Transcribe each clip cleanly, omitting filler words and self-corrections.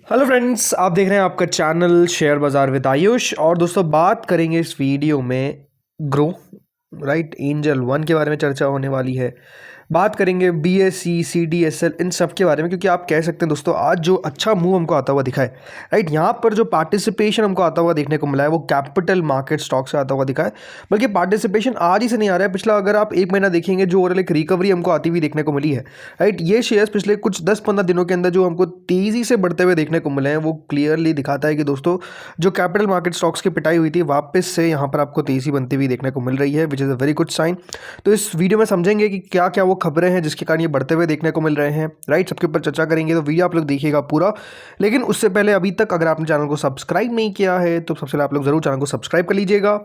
Hello friends, आप देख रहे हैं आपका चैनल शेयर बाज़ार विद आयुष। और दोस्तों, बात करेंगे इस वीडियो में ग्रो राइट एंजल वन के बारे में चर्चा होने वाली है। बात करेंगे बीएसई सीडीएसएल इन सब के बारे में, क्योंकि आप कह सकते हैं दोस्तों आज जो अच्छा मूव हमको आता हुआ दिखा है राइट, यहाँ पर जो पार्टिसिपेशन हमको आता हुआ देखने को मिला है वो कैपिटल मार्केट स्टॉक से आता हुआ दिखा है। बल्कि पार्टिसिपेशन आज ही से नहीं आ रहा है, पिछला अगर आप एक महीना देखेंगे जो ओवरऑल एक रिकवरी हमको आती हुई देखने को मिली है राइट। ये शेयर्स पिछले कुछ 10-15 दिनों के अंदर जो हमको तेज़ी से बढ़ते हुए देखने को मिले हैं वो क्लियरली दिखाता है कि दोस्तों जो कैपिटल मार्केट स्टॉक्स की पिटाई हुई थी वापस से यहाँ पर आपको तेज़ी बनती हुई देखने को मिल रही है, which is a very good sign. तो इस वीडियो में समझेंगे कि क्या क्या वो खबरें हैं जिसके कारण ये बढ़ते हुए देखने को मिल रहे हैं राइट। सबके ऊपर चर्चा करेंगे, तो वीडियो आप लोग देखिएगा पूरा। लेकिन उससे पहले अभी तक अगर आपने चैनल को सब्सक्राइब नहीं किया है तो सबसे पहले आप लोग जरूर चैनल को सब्सक्राइब कर लीजिएगा।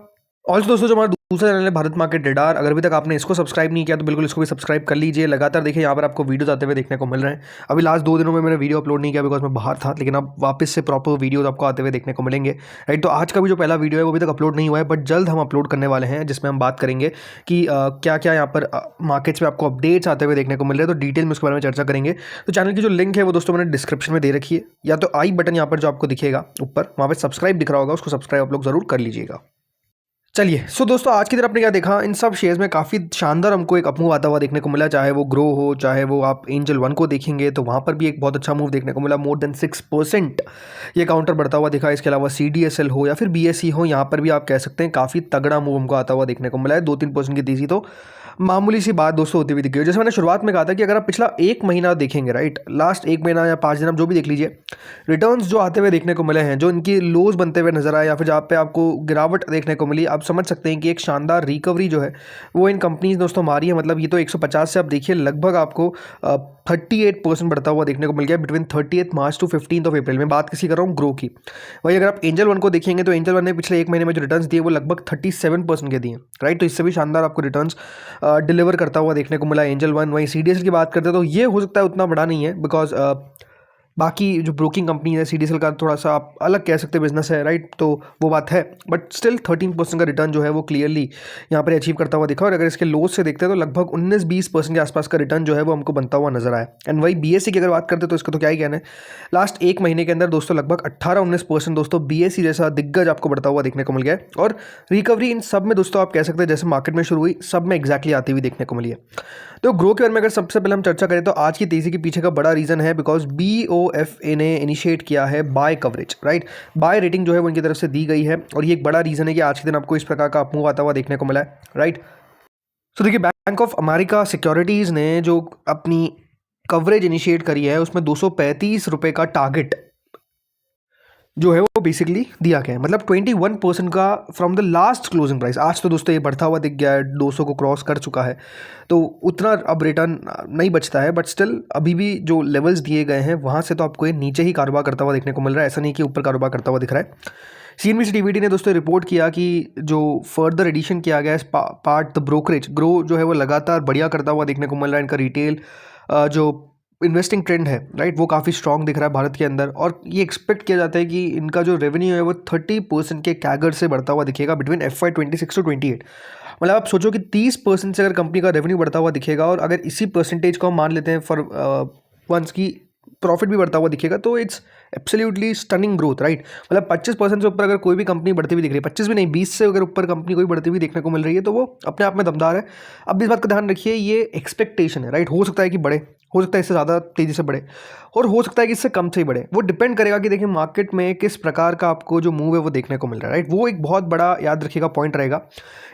और दोस्तों, जो हमारा दूसरा चैनल है भारत मार्केट रेडार, अगर अभी तक आपने इसको सब्सक्राइब नहीं किया तो बिल्कुल इसको भी सब्सक्राइब कर लीजिए। लगातार देखिए यहाँ पर आपको वीडियोस आते हुए देखने को मिल रहे हैं। अभी लास्ट 2 दिनों में मैंने वीडियो अपलोड नहीं किया बिकॉज मैं बाहर था, लेकिन अब वापस से प्रॉपर वीडियोस आपको आते हुए देखने को मिलेंगे राइट। तो आज का भी जो पहला वीडियो है वो अभी तक अपलोड नहीं हुआ है, बट जल्द हम अपलोड करने वाले हैं, जिसमें हम बात करेंगे कि क्या क्या यहाँ पर मार्केट्स में आपको अपडेट्स आते हुए देखने को मिल रहे हैं। तो डिटेल में उसके बारे में चर्चा करेंगे। तो चैनल की जो लिंक है वो दोस्तों मैंने डिस्क्रिप्शन में दे रखी है, या तो आई बटन यहाँ पर जो आपको दिखेगा ऊपर वहाँ पर सब्सक्राइब दिख रहा होगा, उसको सब्सक्राइब आप लोग जरूर कर लीजिएगा। चलिए सो दोस्तों, आज की तरफ आपने क्या देखा, इन सब शेयर्स में काफ़ी शानदार हमको एक अपमूव आता हुआ देखने को मिला। चाहे वो ग्रो हो, चाहे वो आप एंजल वन को देखेंगे तो वहाँ पर भी एक बहुत अच्छा मूव देखने को मिला, मोर देन 6% ये काउंटर बढ़ता हुआ दिखा। इसके अलावा सीडीएसएल हो या फिर बीएसई हो, यहाँ पर भी आप कह सकते हैं काफ़ी तगड़ा मूव हमको आता हुआ देखने को मिला है। 2-3% की तेज़ी तो मामूली सी बात दोस्तों होती हुई दिख गई। जैसे मैंने शुरुआत में कहा था कि अगर आप पिछला एक महीना देखेंगे राइट, लास्ट एक महीना या 5 दिन आप जो भी देख लीजिए, रिटर्न्स जो आते हुए देखने को मिले हैं, जो इनकी लोज बनते हुए नजर आए या फिर जहाँ पे आपको गिरावट देखने को मिली, आप समझ सकते हैं कि एक शानदार रिकवरी जो है वो इन कंपनीज दोस्तों मारी है। मतलब ये तो 150 से आप देखिए लगभग आपको 38% बढ़ता हुआ देखने को मिल गया बिटवीन 30 मार्च टू 15 अप्रैल में। बात किसी कर रहा हूँ ग्रो की। वही अगर आप एंजल वन को देखेंगे तो एंजल वन ने पिछले एक महीने में जो रिटर्न्स दिए वो लगभग 37% के दिए राइट। तो इससे भी शानदार आपको रिटर्न्स डिलीवर करता हुआ देखने को मिला एंजल वन। वहीं सीडीएसएल की बात करते हैं तो ये हो सकता है उतना बड़ा नहीं है, बिकॉज बाकी जो ब्रोकिंग कंपनी है सीडीएसएल का थोड़ा सा आप अलग कह सकते हैं बिजनेस है राइट, तो वो बात है। बट स्टिल 13% का रिटर्न जो है वो क्लियरली यहाँ पर अचीव करता हुआ दिखा। और अगर इसके लोस से देखते हैं तो लगभग 19-20% के आसपास का रिटर्न जो है वो हमको बनता हुआ नजर आया। एंड वही बीएसई की अगर बात करते हैं तो इसका तो क्या ही कहना है, लास्ट एक महीने के अंदर दोस्तों लगभग 18-19% दोस्तों बीएसई जैसा दिग्गज आपको बढ़ता हुआ देखने को मिल गया है। और रिकवरी इन सब में दोस्तों आप कह सकते हैं जैसे मार्केट में शुरू हुई सब में एग्जैक्टली आती हुई देखने को मिली है। तो ग्रो के बारे में अगर सबसे पहले हम चर्चा करें तो आज की तेजी के पीछे का बड़ा रीजन है बिकॉज बीओएफए ने इनिशिएट किया है buy coverage right. Buy rating जो है वो उनकी तरफ से दी गई है, और ये एक बड़ा रीजन है कि आज के दिन आपको इस प्रकार का अपमूव आता हुआ देखने को मिला है राइट। तो देखिए, बैंक ऑफ अमेरिका सिक्योरिटीज़ ने जो अपनी कवरेज इनिशिएट करी है उसमें 235 रुपये का टारगेट जो है वो बेसिकली दिया गया है। मतलब 21% का from the last closing price. आज तो दोस्तों ये बढ़ता हुआ दिख गया है, 200 को क्रॉस कर चुका है, तो उतना अब रिटर्न नहीं बचता है। बट स्टिल अभी भी जो लेवल्स दिए गए हैं वहाँ से तो आपको ये नीचे ही कारोबार करता हुआ देखने को मिल रहा है, ऐसा नहीं कि ऊपर कारोबार करता हुआ दिख रहा है। सीएनबीसी टीवीटी ने दोस्तों रिपोर्ट किया कि जो फर्दर एडिशन किया गया है पार्ट द ब्रोकरेज ग्रो जो है वो लगातार बढ़िया करता हुआ देखने को मिल रहा है। इनका रिटेल जो इन्वेस्टिंग ट्रेंड है राइट वो काफ़ी स्ट्रॉन्ग दिख रहा है भारत के अंदर, और ये एक्सपेक्ट किया जाता है कि इनका जो रेवेन्यू है वो 30% के कैगर से बढ़ता हुआ दिखेगा बिटवीन FY26 टू 28। मतलब आप सोचो कि 30% से अगर कंपनी का रेवेन्यू बढ़ता हुआ दिखेगा, और अगर इसी परसेंटेज को हम मान लेते हैं फॉर वंस की प्रॉफिट भी बढ़ता हुआ दिखेगा, तो it's absolutely stunning growth right. मतलब 25% से ऊपर अगर कोई भी कंपनी बढ़ती हुई दिख रही है, 25 भी नहीं 20 से अगर ऊपर कंपनी कोई बढ़ती हुई देखने को मिल रही है तो वो अपने आप में दमदार है। अब इस बात का ध्यान रखिए, ये एक्सपेक्टेशन है राइट। हो सकता है कि बढ़े, हो सकता है इससे ज़्यादा तेज़ी से बढ़े, और हो सकता है कि इससे कम से ही बढ़े। वो डिपेंड करेगा कि देखिए मार्केट में किस प्रकार का आपको जो मूव है वो देखने को मिल रहा है राइट। वो एक बहुत बड़ा याद रखिएगा पॉइंट रहेगा।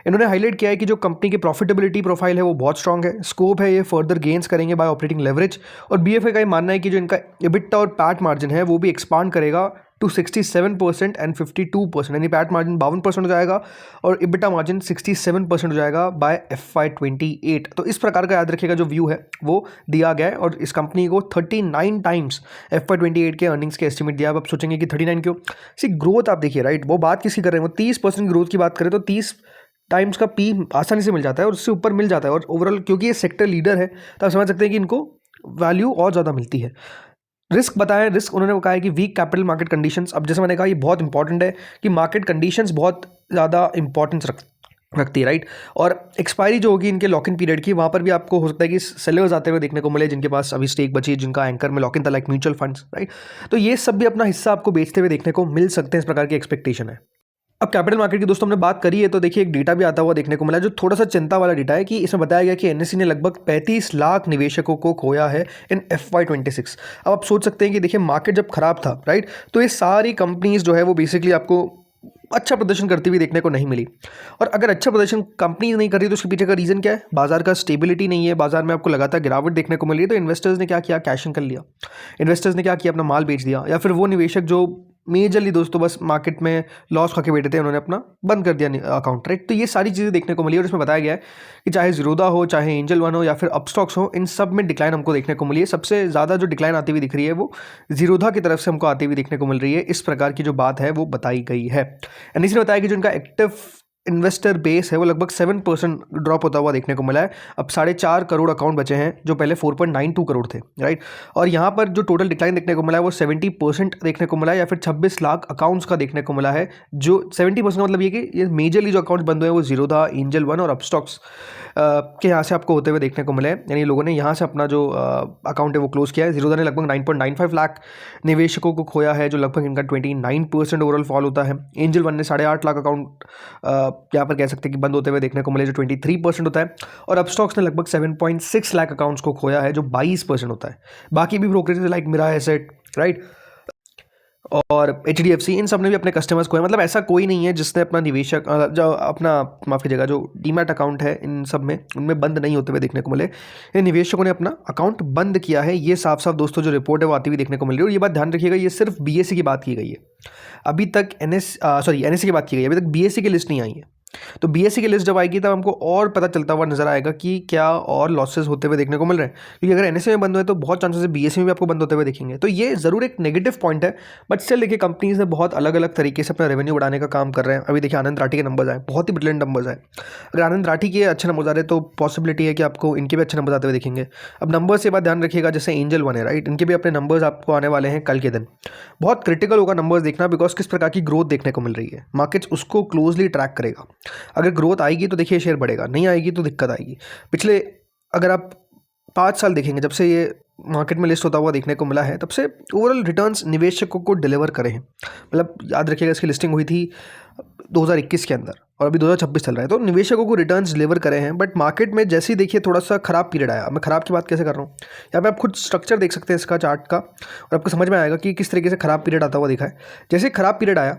इन्होंने हाईलाइट किया है कि जो कंपनी की प्रॉफिटेबिलिटी प्रोफाइल है वो बहुत स्ट्रांग है, स्कोप है ये फर्दर गेन्स करेंगे बाय ऑपरेटिंग लेवरेज। और बीएफए का ये मानना है कि जो इनका एबिटा और पैट मार्जिन है वो भी एक्सपांड करेगा टू 67% एंड 52%, यानी पैट मार्जिन 52% हो जाएगा और इबिटा मार्जिन 67% हो जाएगा बाय FY28। तो इस प्रकार का याद रखिएगा जो व्यू है वो दिया गया है, और इस कंपनी को 39 टाइम्स FY28 के अर्निंग्स के एस्टिमेट दिया। अब आप सोचेंगे कि 39 क्यों, सी ग्रोथ आप देखिए राइट, वो बात किसकी कर रहे हैं, वो 30% ग्रोथ की बात करें तो 30 टाइम्स का पी आसानी से मिल जाता है और उससे ऊपर मिल जाता है। और ओवरऑल क्योंकि ये सेक्टर लीडर है तो आप समझ सकते हैं कि इनको वैल्यू और ज़्यादा मिलती है। रिस्क बताएं, रिस्क उन्होंने कहा है कि वीक कैपिटल मार्केट कंडीशंस। अब जैसे मैंने कहा ये बहुत इंपॉर्टेंट है कि मार्केट कंडीशंस बहुत ज़्यादा इंपॉर्टेंस रखती है, राइट। और एक्सपायरी जो होगी इनके लॉक इन पीरियड की, वहाँ पर भी आपको हो सकता है कि सेलर्स आते हुए देखने को मिले जिनके पास अभी स्टेक बची है, जिनका एंकर में लॉक इन था, लाइक म्यूचुअल फंड्स, राइट। तो ये सब भी अपना हिस्सा आपको बेचते हुए देखने को मिल सकते हैं, इस प्रकार की एक्सपेक्टेशन है। अब कैपिटल मार्केट की दोस्तों हमने बात करी है, तो देखिए एक डेटा भी आता हुआ देखने को मिला जो थोड़ा सा चिंता वाला डेटा है, कि इसमें बताया गया कि एनएससी ने लगभग 35 लाख निवेशकों को खोया है इन FY26। अब आप सोच सकते हैं कि देखिए मार्केट जब खराब था, राइट, तो ये सारी कंपनीज जो है वो बेसिकली आपको अच्छा प्रदर्शन करती हुई देखने को नहीं मिली। और अगर अच्छा प्रदर्शन कंपनी नहीं कर रही तो उसके पीछे का रीज़न क्या है? बाजार का स्टेबिलिटी नहीं है, बाजार में आपको लगातार गिरावट देखने को मिल रही है। तो इन्वेस्टर्स ने क्या किया? कैश इन कर लिया। इन्वेस्टर्स ने क्या किया? अपना माल बेच दिया। या फिर वो निवेशक जो मेजरली दोस्तों बस मार्केट में लॉस खा के बैठे थे, उन्होंने अपना बंद कर दिया अकाउंट, राइट। तो ये सारी चीज़ें देखने को मिली और इसमें बताया गया है कि चाहे ज़ीरोधा हो, चाहे एंजल वन हो, या फिर अपस्टॉक्स हो, इन सब में डिक्लाइन हमको देखने को मिली है। सबसे ज़्यादा जो डिक्लाइन आती हुई दिख रही है वो ज़ीरोधा की तरफ से हमको आती हुई देखने को मिल रही है। इस प्रकार की जो बात है वो बताई गई है। एनएससी ने बताया कि जो इनका एक्टिव इन्वेस्टर बेस है वो लगभग 7% ड्रॉप होता हुआ देखने को मिला है। अब 4.5 करोड़ अकाउंट बचे हैं जो पहले 4.92 करोड़ थे, राइट। और यहाँ पर जो टोटल डिक्लाइन देखने को मिला है वो 70% देखने को मिला है, या फिर 26 लाख अकाउंट्स का देखने को मिला है। जो 70% मतलब ये कि ये मेजरली जो अकाउंट्स बंद हुए हैं वो ज़ीरोधा, एंजल वन और अपस्टॉक्स के यहाँ से आपको होते हुए देखने को मिले हैं। यानी लोगों ने यहाँ से अपना जो अकाउंट है वो क्लोज किया है। ज़ीरोधा ने लगभग 9.95 लाख निवेशकों को खोया है, जो लगभग इनका 29% ओवरऑल फॉल होता है। एंजल वन ने 8.5 लाख अकाउंट यहाँ पर कह सकते हैं कि बंद होते हुए देखने को मिले, जो 23% होता है। और अपस्टॉक्स ने लगभग 7.6 लाख अकाउंट्स को खोया है, जो 22% होता है। बाकी भी brokerage like Mirae asset, right, और HDFC, इन सब ने भी अपने कस्टमर्स खोए। मतलब ऐसा कोई नहीं है जिसने अपना निवेशक जो अपना माफ़ कीजिएगा जो डीमैट अकाउंट है इन सब में उनमें बंद नहीं होते हुए देखने को मिले। इन निवेशकों ने अपना अकाउंट बंद किया है। ये साफ साफ दोस्तों जो रिपोर्ट है वो आती हुई देखने को मिल रही है। और ये बात ध्यान रखिएगा, ये सिर्फ BSE की बात की गई है। अभी तक NSE की बात की गई है, अभी तक BSE की लिस्ट नहीं आई है। तो BSE की लिस्ट जब आएगी तब हमको और पता चलता हुआ नजर आएगा कि क्या और लॉसेस होते हुए देखने को मिल रहे हैं। क्योंकि अगर NSE में बंद हुए तो बहुत चांसेस है BSE में भी आपको बंद होते हुए दिखेंगे। तो ये ज़रूर एक नेगेटिव पॉइंट है, बट स्टिल देखिए कंपनीज ने बहुत अलग अलग तरीके से अपना रेवेन्यू बढ़ाने का काम कर रहे हैं। अभी देखिए आनंद राठी के नंबर्स आए, बहुत ही ब्रिलियंट नंबर्स आए। अगर आनंद राठी के अच्छे नंबर्स आ रहे तो पॉसिबिलिटी है कि आपको इनके भी अच्छे नंबर्स आते हुए दिखेंगे। अब नंबर से बात ध्यान रखिएगा, जैसे एंजल वन है, राइट, इनके भी अपने नंबर्स आपको आने वाले हैं कल के दिन। बहुत क्रिटिकल होगा नंबर्स देखना, बिकॉज किस प्रकार की ग्रोथ देखने को मिल रही है। मार्केट्स उसको क्लोजली ट्रैक करेगा। अगर ग्रोथ आएगी तो देखिए शेयर बढ़ेगा, नहीं आएगी तो दिक्कत आएगी। पिछले अगर आप 5 साल देखेंगे जब से ये मार्केट में लिस्ट होता हुआ देखने को मिला है, तब से ओवरऑल रिटर्न्स निवेशकों को डिलीवर करे हैं। मतलब याद रखिएगा इसकी लिस्टिंग हुई थी 2021 के अंदर और अभी 2026 चल रहा है, तो निवेशकों को रिटर्न्स डिलीवर करे हैं। बट मार्केट में जैसे ही देखिए थोड़ा सा खराब पीरियड आया, मैं खराब की बात कैसे कर रहा हूँ, यहाँ पे आप खुद स्ट्रक्चर देख सकते हैं इसका चार्ट का, और आपको समझ में आएगा कि किस तरीके से खराब पीरियड आता हुआ दिखा है। जैसे खराब पीरियड आया,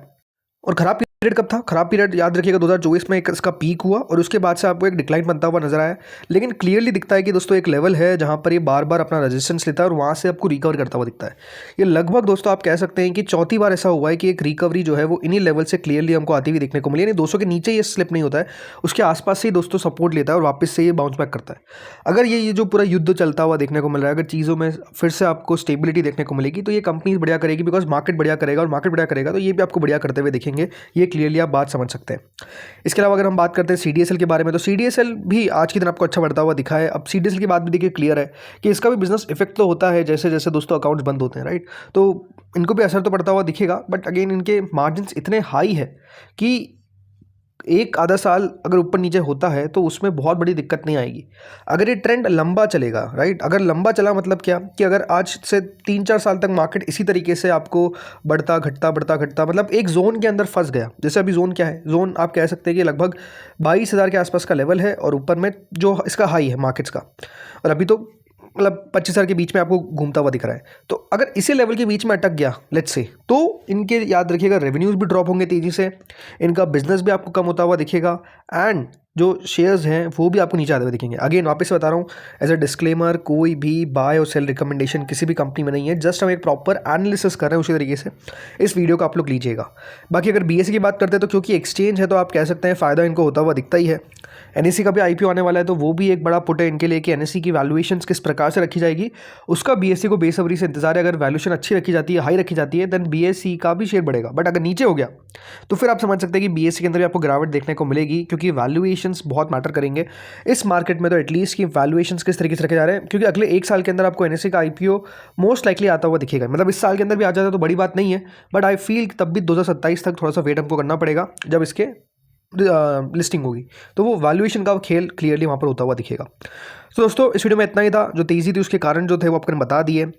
और खराब पीरियड कब था? खराब पीरियड याद रखिएगा 2024 में इसका पीक हुआ और उसके बाद से आपको एक डिक्लाइन बनता हुआ नजर आया। लेकिन क्लियरली दिखता है कि दोस्तों एक लेवल है जहां पर ये बार बार अपना रेजिस्टेंस लेता है और वहां से आपको रिकवर करता हुआ दिखता है। ये लगभग दोस्तों आप कह सकते हैं कि चौथी बार ऐसा हुआ है कि एक रिकवरी जो है वो इन्हीं लेवल से क्लियरली हमको आती हुई देखने को मिली। यानी 200 के नीचे ये स्लिप नहीं होता है, उसके आसपास से ही दोस्तों सपोर्ट लेता है और वापस से ये बाउंस बैक करता है। अगर ये जो पूरा युद्ध चलता हुआ देखने को मिल रहा है, अगर चीज़ों में फिर से आपको स्टेबिलिटी देखने को मिलेगी तो ये कंपनीज बढ़िया करेगी, बिकॉज मार्केट बढ़िया करेगा, और मार्केट बढ़िया करेगा तो ये भी आपको बढ़िया करते हुए दिखेंगे। ये क्लियरली आप बात समझ सकते हैं। इसके अलावा अगर हम बात करते हैं CDSL के बारे में, तो CDSL भी आज के दिन आपको अच्छा बढ़ता हुआ दिखा है। अब CDSL की बात भी देखिए क्लियर है कि इसका भी बिजनेस इफेक्ट तो होता है जैसे जैसे दोस्तों अकाउंट्स बंद होते हैं, राइट, तो इनको भी असर तो पड़ता हुआ दिखेगा। बट अगेन इनके मार्जिन्स इतने हाई है कि एक आधा साल अगर ऊपर नीचे होता है तो उसमें बहुत बड़ी दिक्कत नहीं आएगी। अगर ये ट्रेंड लंबा चलेगा, राइट, अगर लंबा चला मतलब क्या कि अगर आज से 3-4 साल तक मार्केट इसी तरीके से आपको बढ़ता घटता मतलब एक जोन के अंदर फंस गया। जैसे अभी जोन क्या है, जोन आप कह सकते हैं कि लगभग 22,000 के आसपास का लेवल है और ऊपर में जो इसका हाई है मार्केट्स का, और अभी तो मतलब 25,000 के बीच में आपको घूमता हुआ दिख रहा है। तो अगर इसी लेवल के बीच में अटक गया लेट्स से, तो इनके याद रखिएगा रेवेन्यूज भी ड्रॉप होंगे तेज़ी से, इनका बिजनेस भी आपको कम होता हुआ दिखेगा, एंड जो शेयर्स हैं वो भी आपको नीचे आते हुए दिखेंगे। अगेन वापस से बता रहा हूँ एज अ डिस्क्लेमर, कोई भी बाय और सेल रिकमेंडेशन किसी भी कंपनी में नहीं है, जस्ट हम एक प्रॉपर एनालिसिस कर रहे हैं। उसी तरीके से इस वीडियो को आप लोग लीजिएगा। बाकी अगर BSE की बात करते हैं तो क्योंकि एक्सचेंज है तो आप कह सकते हैं फ़ायदा इनको होता हुआ दिखता ही है। NSE का भी IPO आने वाला है तो वो भी एक बड़ा पुट है इनके लिए कि NSE की वैल्यूएशंस किस प्रकार से रखी जाएगी, उसका BSE को बेसब्री से इंतजार है। अगर वैल्यूएशन अच्छी रखी जाती है, हाई रखी जाती है, देन BSE का भी शेयर बढ़ेगा। बट अगर नीचे हो गया तो फिर आप समझ सकते हैं कि BSE के अंदर भी आपको गिरावट देखने को मिलेगी, क्योंकि वैल्यूएशंस बहुत मैटर करेंगे इस मार्केट में। तो एटलीस्ट की वैल्यूएशंस किस तरीके से रखे जा रहे हैं, क्योंकि अगले 1 साल के अंदर आपको NSE का IPO मोस्ट लाइकली आता हुआ दिखेगा। मतलब इस साल के अंदर भी आ जाता है तो बड़ी बात नहीं है, बट आई फील तब भी 2027 तक थोड़ा सा वेट हमको करना पड़ेगा जब इसके लिस्टिंग होगी, तो वो वैल्यूएशन का खेल क्लियरली वहाँ पर होता हुआ दिखेगा। तो दोस्तों इस वीडियो में इतना ही था। जो तेज़ी थी उसके कारण जो थे वो आपको बता दिए।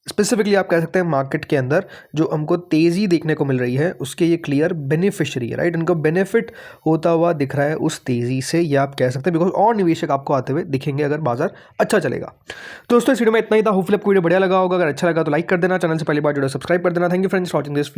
स्पेसिफिकली आप कह सकते हैं मार्केट के अंदर जो हमको तेज़ी देखने को मिल रही है उसके ये क्लियर बेनिफिशियरी है, राइट। इनको बेनिफिट होता हुआ दिख रहा है उस तेज़ी से, ये आप कह सकते हैं, बिकॉज और निवेशक आपको आते हुए दिखेंगे अगर बाजार अच्छा चलेगा। तो दोस्तों इस वीडियो में इतना ही था। होपफुली आपको वीडियो बढ़िया लगा होगा। अगर अच्छा लगा तो लाइक कर देना, चैनल से पहली बार जुड़े सब्सक्राइब कर देना। Thank you friends watching this video.